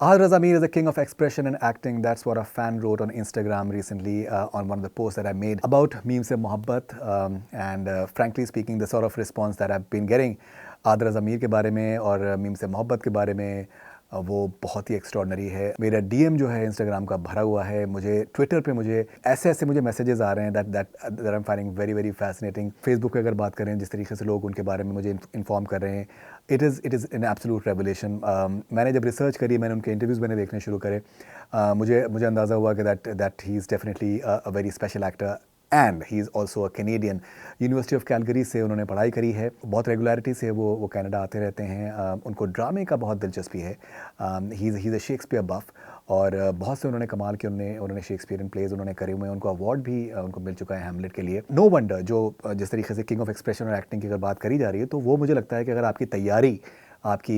Ahad Raza Mir is the king of expression and acting. That's what a fan wrote on Instagram recently on one of the posts that I made about Meem Se Mohabbat. Frankly speaking, the sort of response that I've been getting Ahad Raza Mir के बारे में और Meem Se Mohabbat के बारे में वो बहुत ही extraordinary है। मेरा डीएम जो है इंस्टाग्राम का भरा हुआ है। मुझे ट्विटर पे मुझे ऐसे मुझे मैसेजेस आ रहे हैं that I am finding very very fascinating. Facebook पे अगर बात करें, जिस तरीके से लोग उनके बारे में मुझे इन्फॉर्म कर रहे हैं, it is an absolute revolution. मैंने जब रिसर्च करी, मैंने उनके इंटरव्यूज़ मैंने देखने शुरू करे, मुझे अंदाज़ा हुआ कि that he is definitely a very special actor and he is also a Canadian. University of Calgary से उन्होंने पढ़ाई करी है। बहुत रेगुलरिटी से वो कनाडा आते रहते हैं। उनको ड्रामे का बहुत दिलचस्पी है। ही इज़ अ शेक्सपियर बफ और बहुत से उन्होंने कमाल के उन्होंने शेक्सपियरियन प्लेज उन्होंने करे हुए हैं। उनको अवार्ड भी उनको मिल चुका है हैमलेट के लिए। नो वंडर जो जिस तरीके से किंग ऑफ एक्सप्रेशन और एक्टिंग की अगर बात करी जा रही है, तो वो मुझे लगता है कि अगर आपकी तैयारी आपकी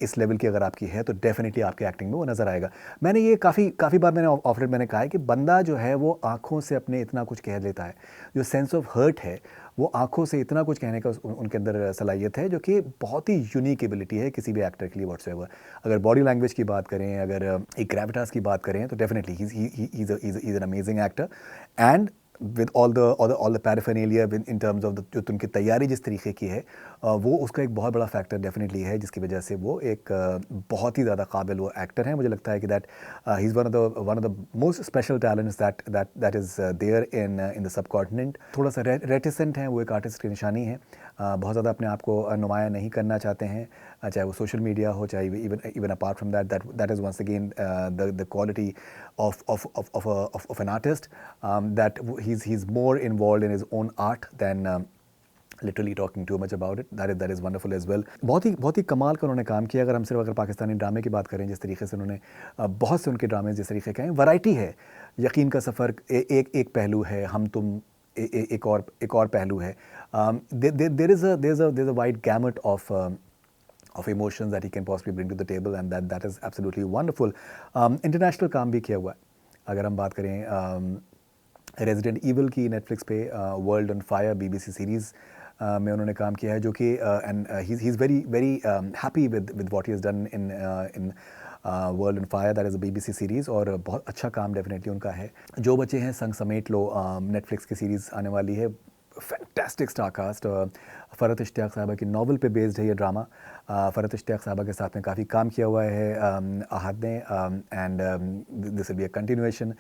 इस लेवल की अगर आपकी है, तो डेफिनेटली आपके एक्टिंग में वो नज़र आएगा। मैंने ये काफ़ी बार मैंने ऑफ रेड मैंने कहा है कि बंदा जो है वो आँखों से अपने इतना कुछ कह लेता है। जो सेंस ऑफ हर्ट है, वो आँखों से इतना कुछ कहने का उनके अंदर सलाहियत है, जो कि बहुत ही यूनिक एबिलिटी है किसी भी एक्टर के लिए व्हाट्सएवर। अगर बॉडी लैंग्वेज की बात करें, अगर एक ग्रेविटास की बात करें, तो definitely he is an amazing actor and with all the paraphernalia in terms of जो उनकी तैयारी जिस तरीके की है, वो उसका एक बहुत बड़ा फैक्टर डेफिनेटली है, जिसकी वजह से वो एक बहुत ही ज़्यादा काबिल वो एक्टर हैं। मुझे लगता है कि that he is one of the most special talents that is there in the subcontinent. थोड़ा सा रेटिसेंट हैं, वो एक आर्टिस्ट की निशानी है। बहुत ज़्यादा अपने आप को नुमाया नहीं करना चाहते हैं, चाहे वो सोशल मीडिया हो, चाहे even apart from that is once again the quality of an artist, that he's more involved in his own art than literally talking too much about it. That is wonderful as well. बहुत ही कमाल का उन्होंने काम किया। अगर पाकिस्तानी ड्रामे की बात करें, जिस तरीके से उन्होंने बहुत से उनके ड्रामे जिस तरीके के हैं, वैरायटी है। यकीन का सफ़र एक पहलू है, हम तुम एक और पहलू है। there is a wide gamut of emotions that he can possibly bring to the table, and that is absolutely wonderful. International काम भी किया हुआ है। अगर हम बात करें रेजिडेंट ईविल की नेटफ्लिक्स पे world on fire BBC series में उन्होंने काम किया है, जो कि and he is very very happy with what he has done in world on fire. That is a BBC series और बहुत अच्छा काम डेफिनेटली उनका है। जो बच्चे हैं संग समेट लो, नेटफ्लिक्स की सीरीज़ आने वाली है। Fantastic star cast. फ़रहत इश्तियाक साहबा की नावल पे बेस्ड है ये ड्रामा। फ़रहत इश्तियाक साहबा के साथ में काफ़ी काम किया हुआ है आहद ने, and this will be a continuation.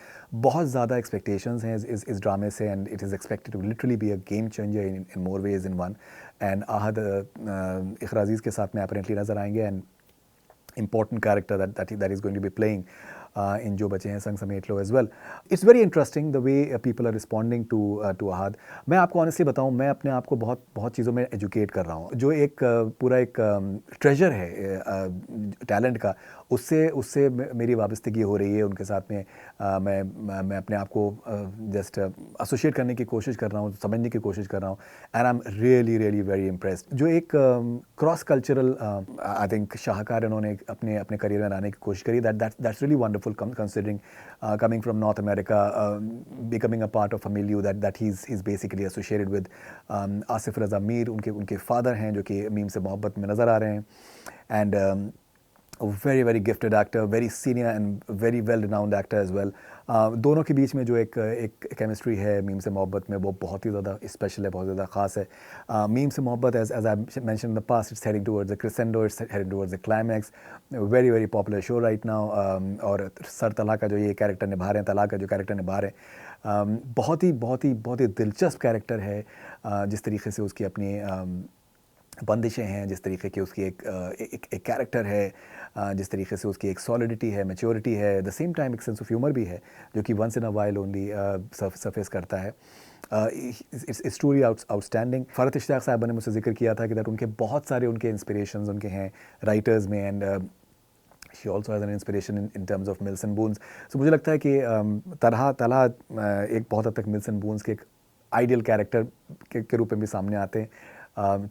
बहुत ज़्यादा एक्सपेक्टेशंस हैं इस ड्रामे से, and it is expected to literally be a game changer in more ways in one. And Ahad Iqra Aziz के साथ में अपरेंटली नज़र आएंगे, and important character that he's going to be playing in जो बचे हैं संग समेट लो as well. It's very interesting the way people are responding to Ahad. मैं आपको honestly बताऊं, मैं अपने आप को बहुत चीज़ों में educate कर रहा हूं। जो एक पूरा एक treasure है टैलेंट का, उससे मेरी वाबस्तगी हो रही है उनके साथ में। मैं अपने आप को जस्ट एसोसिएट करने की कोशिश कर रहा हूँ, समझने की कोशिश कर रहा हूँ, and I am really very impressed. जो एक क्रॉस कल्चरल आई थिंक शाहकार उन्होंने अपने करियर में लाने की कोशिश करी, that's really wonderful considering coming from North America, becoming a part of a milieu that he is basically associated with. Asif Raza Mir उनके फादर हैं, जो कि मीम से मोहब्बत में नज़र आ रहे हैं, and very gifted actor, very senior and very well renowned actor as well. दोनों के बीच में जो एक केमिस्ट्री है मीम से मोहब्बत में, वो बहुत ही ज़्यादा स्पेशल है, बहुत ज़्यादा ख़ास है। मीम से मोहब्बत as I mentioned in the past, it's heading towards a crescendo, it's heading towards a climax. Very popular show right now. और सर तला का जो ये कैरेक्टर निभा रहे हैं, तला का जो कैरेक्टर निभा रहे हैं, बहुत ही दिलचस्प कैरेक्टर है। जिस तरीके से उसकी अपनी बंदिशें हैं, जिस तरीके की उसकी एक कैरेक्टर है, जिस तरीके से उसकी एक सॉलिडिटी है, मैच्योरिटी है, द सेम टाइम एक सेंस ऑफ ह्यूमर भी है, जो कि once in a while only surface करता है। It's truly outstanding. Farhat Ishtiaq साहबा ने मुझसे जिक्र किया था कि दैट उनके बहुत सारे उनके इंस्पिरेशंस उनके हैं राइटर्स में, and she also has an inspiration in terms of Mills and Boons. So मुझे लगता है कि तलहा एक बहुत हद तक मिल्स एंड बून्स के एक आइडियल कैरेक्टर के रूप में भी सामने आते हैं।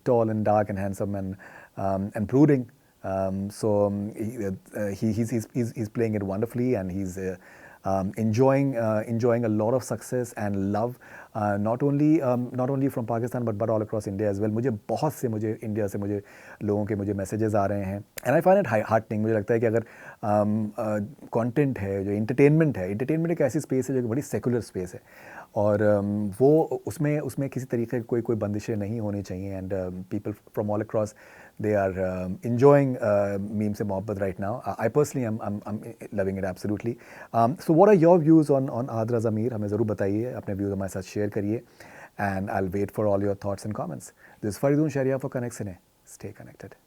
Tall and dark and handsome and brooding. He's playing it wonderfully, and he's enjoying a lot of success and love, not only from Pakistan but all across India as well. मुझे India से मुझे लोगों के messages आ रहे हैं, and I find it heartening. मुझे लगता है कि अगर कंटेंट है, जो एंटरटेनमेंट है, एंटरटेनमेंट एक ऐसी स्पेस है जो कि बड़ी सेकुलर स्पेस है, और वो उसमें उसमें किसी तरीके की कोई बंदिशें नहीं होनी चाहिए। And people from all across, they are enjoying Memes Se Mohabbat right now. I personally am loving it absolutely. So what are your views on Adra Zamir? हमें ज़रूर बताइए, अपने views हमारे साथ share करिए, and I'll wait for all your thoughts and comments. This is Faridun Sharia for Connect Cine. Stay connected.